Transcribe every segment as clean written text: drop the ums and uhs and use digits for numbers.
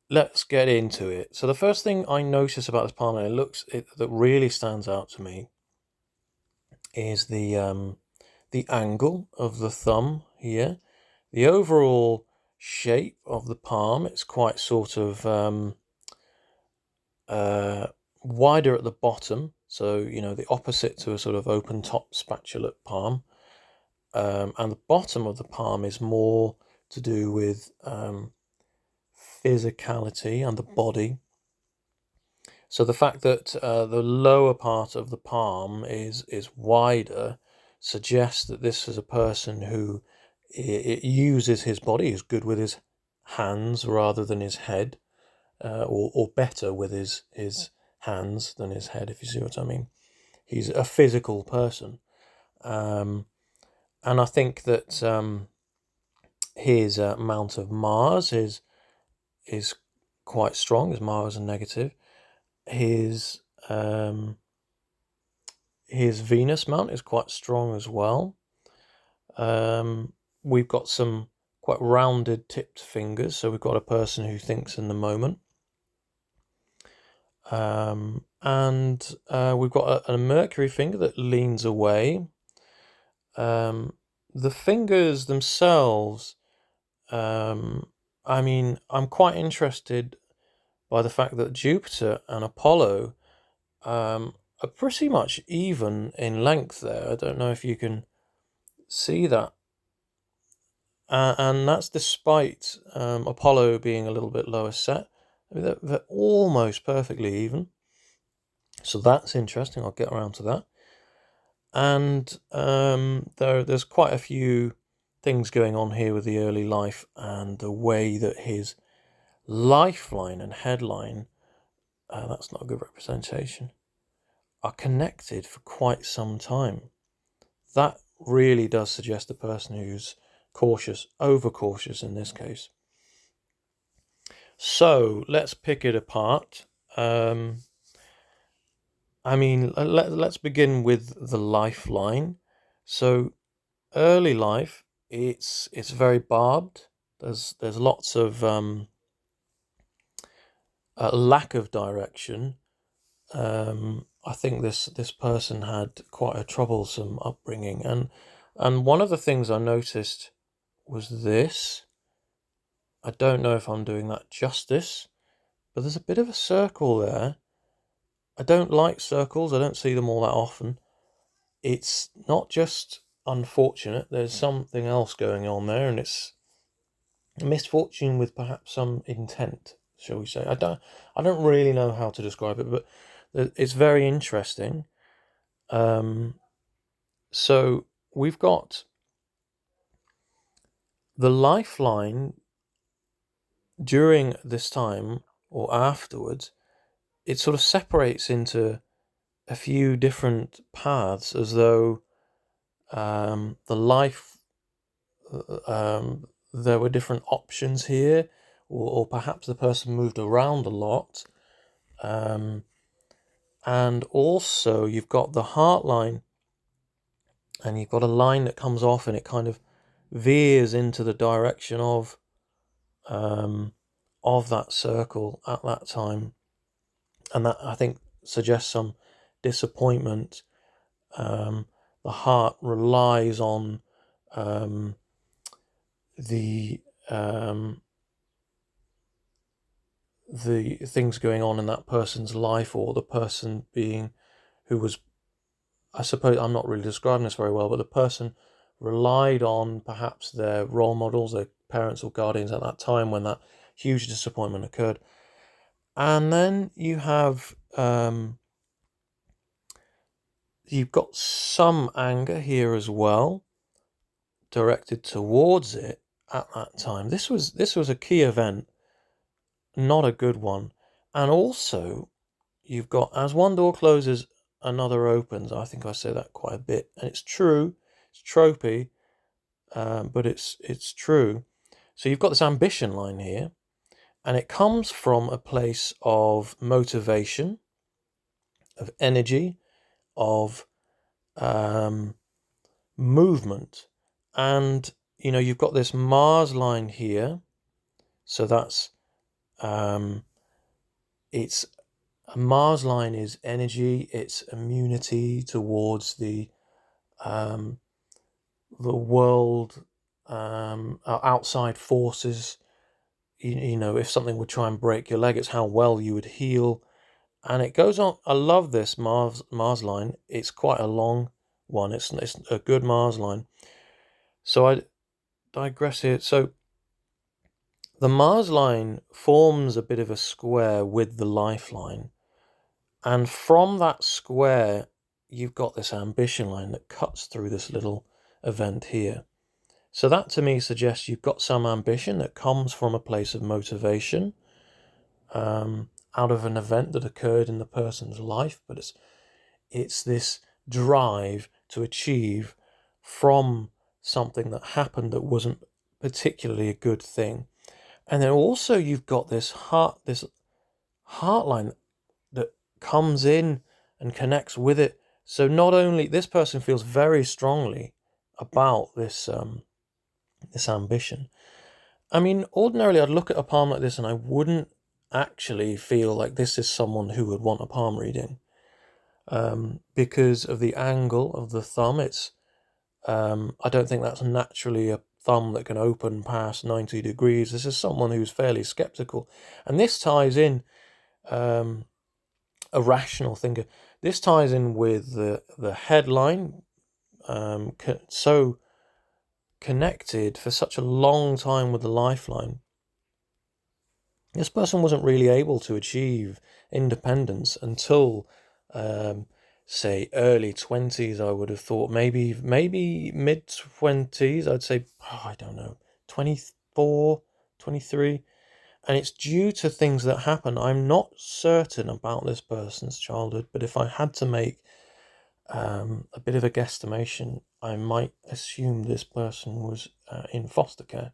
let's get into it. So the first thing I notice about this palm, and that really stands out to me, is the angle of the thumb here. The overall shape of the palm, it's quite sort of wider at the bottom, so the opposite to a sort of open top spatulate palm. And the bottom of the palm is more to do with physicality and the body. So the fact that the lower part of the palm is wider suggests that this is a person who it uses his body, is good with his hands rather than his head, or better with his hands than his head, if you see what I mean. He's a physical person. And I think that his amount of Mars is quite strong, as Mars is negative. His Venus mount is quite strong as well. We've got some quite rounded tipped fingers, so we've got a person who thinks in the moment. And we've got a Mercury finger that leans away. The fingers themselves, I mean, I'm quite interested by the fact that Jupiter and Apollo are pretty much even in length there. I don't know if you can see that. And that's despite Apollo being a little bit lower set. I mean, they're almost perfectly even. So that's interesting. I'll get around to that. And there's quite a few things going on here with the early life and the way that his lifeline and headline, that's not a good representation, are connected for quite some time. That really does suggest a person who's cautious, overcautious in this case. So let's pick it apart. I mean, let's begin with the lifeline. So early life, it's very barbed. There's lots of lack of direction. I think this person had quite a troublesome upbringing, and one of the things I noticed was this. I don't know if I'm doing that justice, but there's a bit of a circle there. I don't like circles. I don't see them all that often. It's not just unfortunate. There's something else going on there, and it's misfortune with perhaps some intent, shall we say. I don't really know how to describe it, but it's very interesting. So we've got the lifeline during this time or afterwards. It sort of separates into a few different paths, as though the life there were different options here, or perhaps the person moved around a lot. And also you've got the heart line, and you've got a line that comes off and it kind of veers into the direction of that circle at that time, and that, I think, suggests some disappointment. The heart relies on the things going on in that person's life, or the person being who was, I suppose I'm not really describing this very well, but the person relied on perhaps their role models, their parents or guardians at that time when that huge disappointment occurred. And then you have you've got some anger here as well, directed towards it at that time. This was a key event, not a good one. And also you've got, as one door closes, another opens. I think I say that quite a bit, and it's true. It's tropey, but it's true. So you've got this ambition line here, and it comes from a place of motivation, of energy, of movement. And you've got this Mars line here, so that's It's a Mars line is energy. It's immunity towards the world, outside forces. You know, if something would try and break your leg, it's how well you would heal. And it goes on. I love this Mars line. It's quite a long one. It's a good Mars line. So I digress here. So the Mars line forms a bit of a square with the lifeline. And from that square, you've got this ambition line that cuts through this little event here. So that to me suggests you've got some ambition that comes from a place of motivation, out of an event that occurred in the person's life, but it's this drive to achieve from something that happened that wasn't particularly a good thing. And then also you've got this heart line that comes in and connects with it. So not only this person feels very strongly about this ambition. I mean, ordinarily I'd look at a palm like this and I wouldn't actually feel like this is someone who would want a palm reading, because of the angle of the thumb. It's I don't think that's naturally a thumb that can open past 90 degrees. This is someone who's fairly skeptical, and this ties in, a rational thinker. This ties in with the headline, so connected for such a long time with the lifeline. This person wasn't really able to achieve independence until, say, early 20s. I would have thought maybe mid 20s. I'd say, I don't know, 24, 23. And it's due to things that happen. I'm not certain about this person's childhood, but if I had to make a bit of a guesstimation, I might assume this person was in foster care.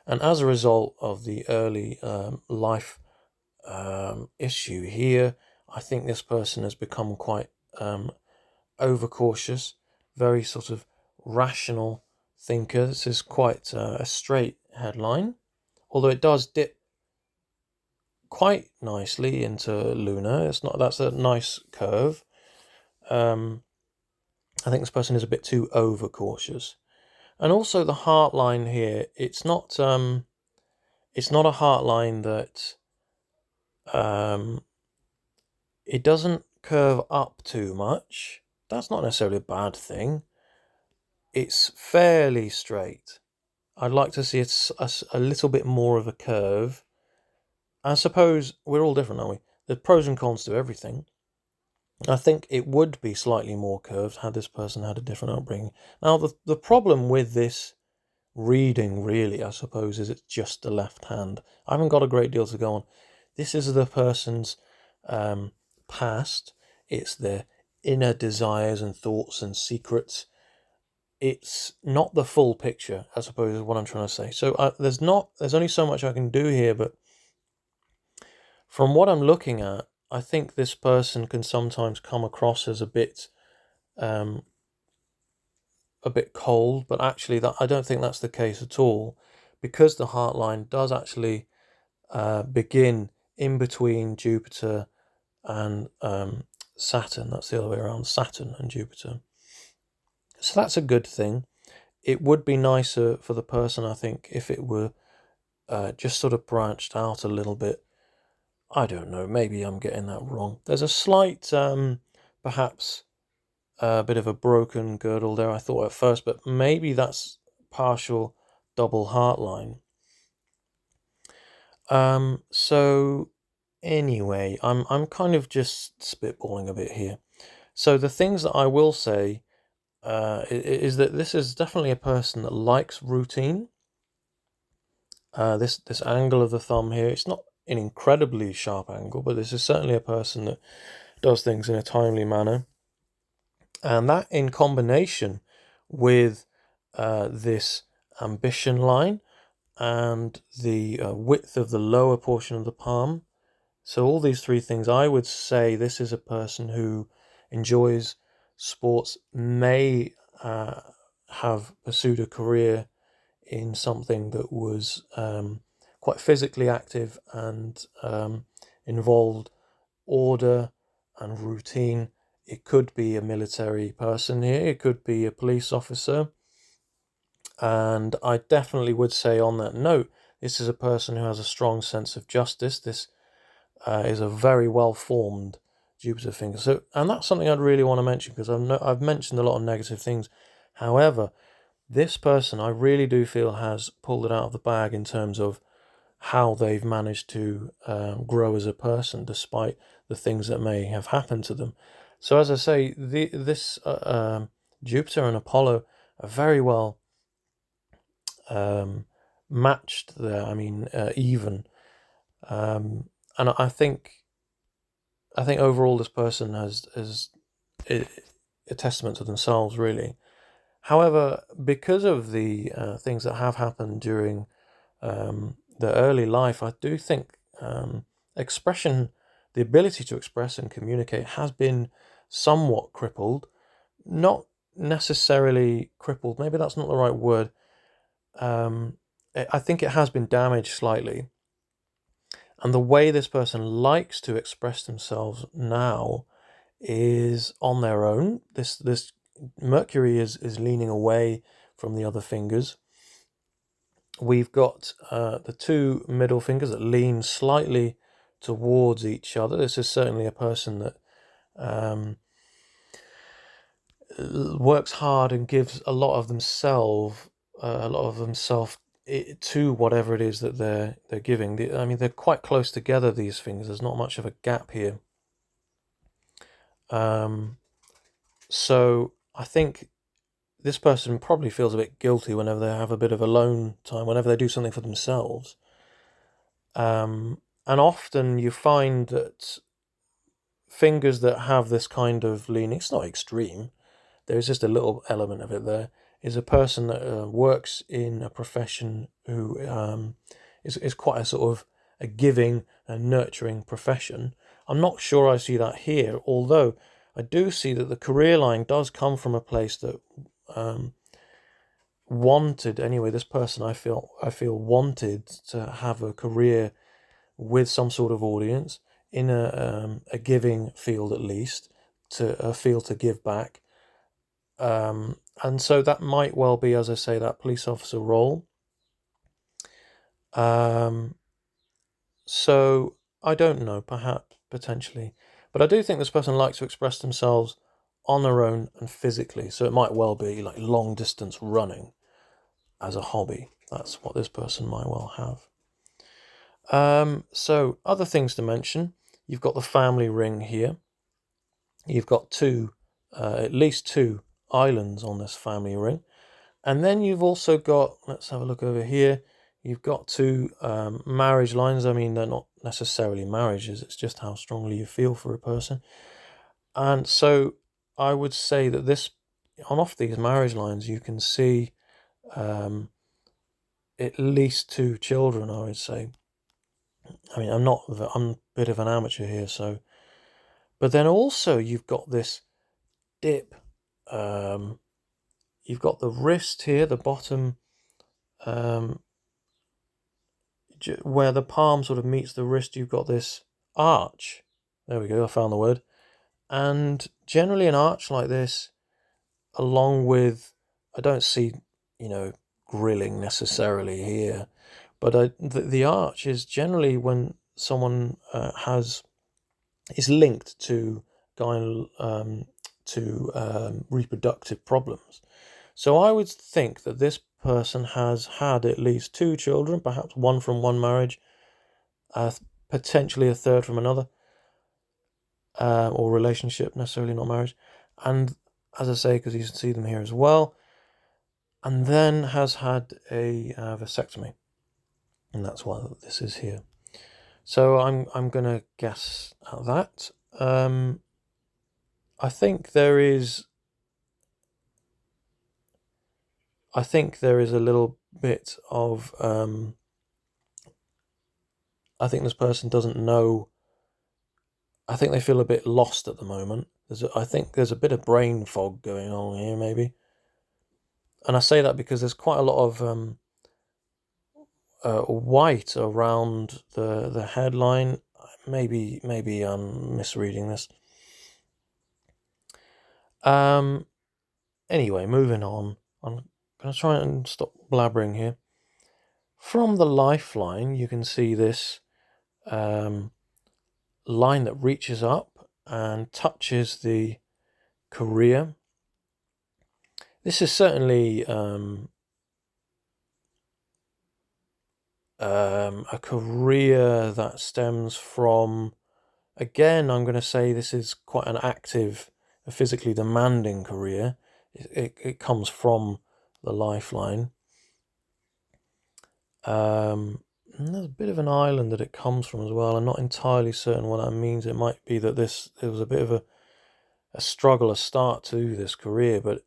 And as a result of the early life issue here, I think this person has become quite overcautious, very sort of rational thinker. This is quite a straight headline, although it does dip quite nicely into lunar. That's a nice curve. I think this person is a bit too overcautious. And also the heart line here, it's not a heart line that it doesn't curve up too much. That's not necessarily a bad thing. It's fairly straight. I'd like to see it a little bit more of a curve. I suppose we're all different, aren't we? There's pros and cons to everything. I think it would be slightly more curved had this person had a different upbringing. Now, the problem with this reading, really, I suppose, is it's just the left hand. I haven't got a great deal to go on. This is the person's past. It's their inner desires and thoughts and secrets. It's not the full picture, I suppose, is what I'm trying to say. So there's only so much I can do here, but from what I'm looking at, I think this person can sometimes come across as a bit cold, but actually that I don't think that's the case at all, because the heart line does actually begin in between Jupiter and Saturn. That's the other way around, Saturn and Jupiter. So that's a good thing. It would be nicer for the person, I think, if it were just sort of branched out a little bit. I don't know, maybe I'm getting that wrong. There's a slight, perhaps, a bit of a broken girdle there, I thought at first, but maybe that's partial double heart line. So anyway, I'm kind of just spitballing a bit here. So the things that I will say is that this is definitely a person that likes routine. This angle of the thumb here, it's not an incredibly sharp angle, but this is certainly a person that does things in a timely manner. And that in combination with this ambition line and the width of the lower portion of the palm. So all these three things, I would say this is a person who enjoys sports, may have pursued a career in something that was quite physically active and involved order and routine. It could be a military person here, it could be a police officer. And I definitely would say on that note, this is a person who has a strong sense of justice. This is a very well-formed Jupiter finger. So, and that's something I'd really want to mention, because I've mentioned a lot of negative things. However, this person I really do feel has pulled it out of the bag in terms of how they've managed to grow as a person despite the things that may have happened to them. So as I say, this Jupiter and Apollo are very well matched there. I mean, even. And I think overall this person is a testament to themselves, really. However, because of the things that have happened during the early life, I do think expression, the ability to express and communicate, has been somewhat crippled. Not necessarily crippled, maybe that's not the right word. I think it has been damaged slightly. And the way this person likes to express themselves now is on their own. This Mercury is leaning away from the other fingers. We've got the two middle fingers that lean slightly towards each other. This is certainly a person that works hard and gives a lot of themselves, to whatever it is that they're giving. I mean, they're quite close together, these fingers. There's not much of a gap here. So I think this person probably feels a bit guilty whenever they have a bit of alone time, whenever they do something for themselves. And often you find that fingers that have this kind of leaning, it's not extreme, there's just a little element of it there, is a person that works in a profession who is quite a sort of a giving and nurturing profession. I'm not sure I see that here, although I do see that the career line does come from a place that wanted, anyway, this person I feel wanted to have a career with some sort of audience in a giving field, at least, to a field to give back. And so that might well be, as I say, that police officer role. So I don't know, perhaps, potentially. But I do think this person likes to express themselves on their own and physically. So it might well be like long distance running as a hobby. That's what this person might well have. So other things to mention. You've got the family ring here. You've got at least two islands on this family ring. And then you've also got, let's have a look over here, you've got two marriage lines. I mean, they're not necessarily marriages, it's just how strongly you feel for a person. And so I would say that off these marriage lines, you can see at least two children, I would say. I mean, I'm a bit of an amateur here, so. But then also you've got this dip. You've got the wrist here, the bottom, where the palm sort of meets the wrist. You've got this arch. There we go, I found the word. And generally an arch like this, along with, I don't see, grilling necessarily here, but the arch is generally when someone is linked to reproductive problems. So I would think that this person has had at least two children, perhaps one from one marriage, potentially a third from another, or relationship, necessarily not marriage. And as I say, because you can see them here as well, and then has had a vasectomy, and that's why this is here. So I'm gonna guess at that. I think there is a little bit of I think this person doesn't know. I think they feel a bit lost at the moment. I think there's a bit of brain fog going on here, maybe. And I say that because there's quite a lot of white around the headline. Maybe I'm misreading this. Anyway, moving on. I'm going to try and stop blabbering here. From the lifeline, you can see this line that reaches up and touches the career. This is certainly a career that stems from, again, I'm going to say this is quite an active, a physically demanding career. It comes from the lifeline. There's a bit of an island that it comes from as well. I'm not entirely certain what that means. It might be that there was a bit of a struggle, a start to this career, but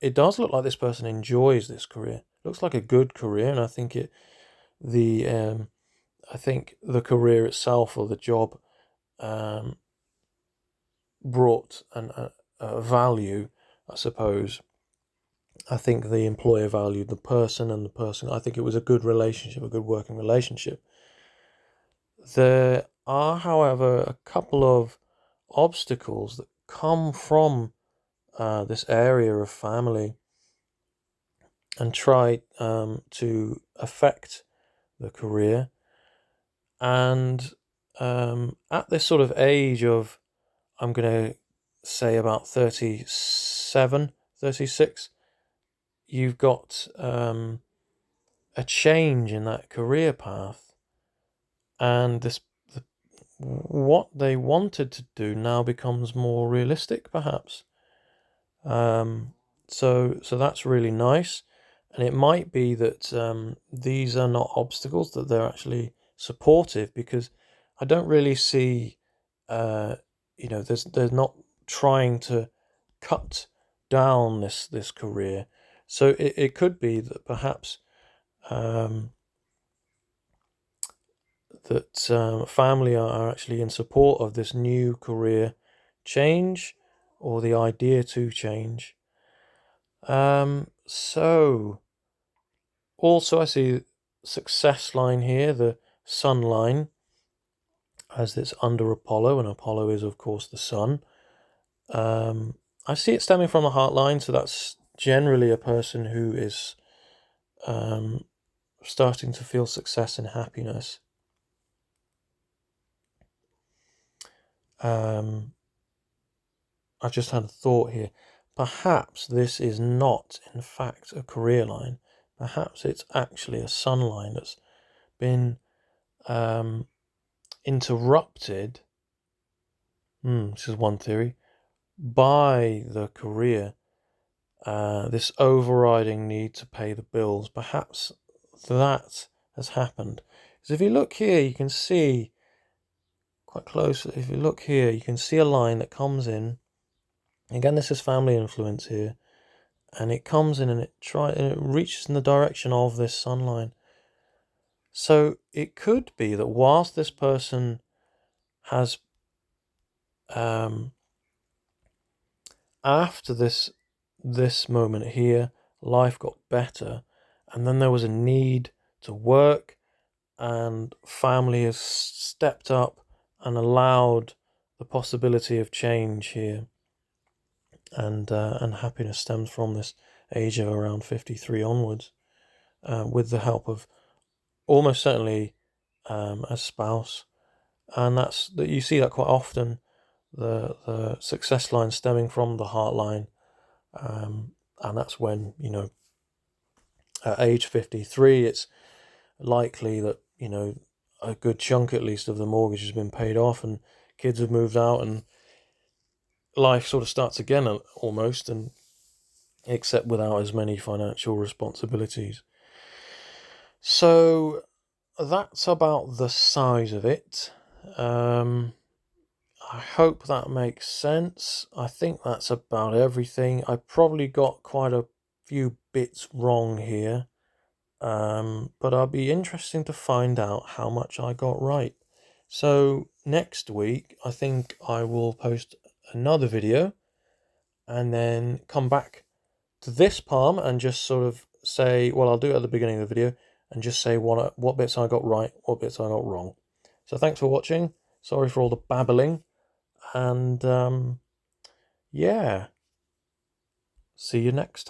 it does look like this person enjoys this career. Looks like a good career, and I think the career itself, or the job, brought a value, I suppose. I think the employer valued the person, and the person, I think it was a good relationship, a good working relationship. There are, however, a couple of obstacles that come from this area of family and try to affect the career. And at this sort of age of, I'm going to say about 37, 36, you've got a change in that career path, and what they wanted to do now becomes more realistic, perhaps. So that's really nice, and it might be that these are not obstacles, that they're actually supportive, because I don't really see, they're not trying to cut down this career. So it could be that perhaps family are actually in support of this new career change, or the idea to change. So also I see success line here, the sun line, as it's under Apollo, and Apollo is of course the sun. I see it stemming from the heart line, so that's generally a person who is starting to feel success and happiness. I just had a thought here. Perhaps this is not, in fact, a career line. Perhaps it's actually a sun line that's been interrupted, this is one theory, by the career, this overriding need to pay the bills. Perhaps that has happened. Because if you look here, you can see quite close. If you look here, you can see a line that comes in. Again, this is family influence here, and it comes in and it reaches in the direction of this sun line. So it could be that whilst this person has, after this moment here, life got better, and then there was a need to work, and family has stepped up and allowed the possibility of change here, and happiness stems from this age of around 53 onwards, with the help of almost certainly a spouse. And that you see that quite often, the success line stemming from the heart line, and that's when, at age 53, it's likely that, a good chunk at least of the mortgage has been paid off, and kids have moved out, and life sort of starts again almost, and except without as many financial responsibilities. So that's about the size of it. I hope that makes sense. I think that's about everything. I probably got quite a few bits wrong here, but I'll be interesting to find out how much I got right. So next week, I think I will post another video, and then come back to this palm and just sort of say, well, I'll do it at the beginning of the video, and just say what bits I got right, what bits I got wrong. So thanks for watching. Sorry for all the babbling, and yeah, see you next time.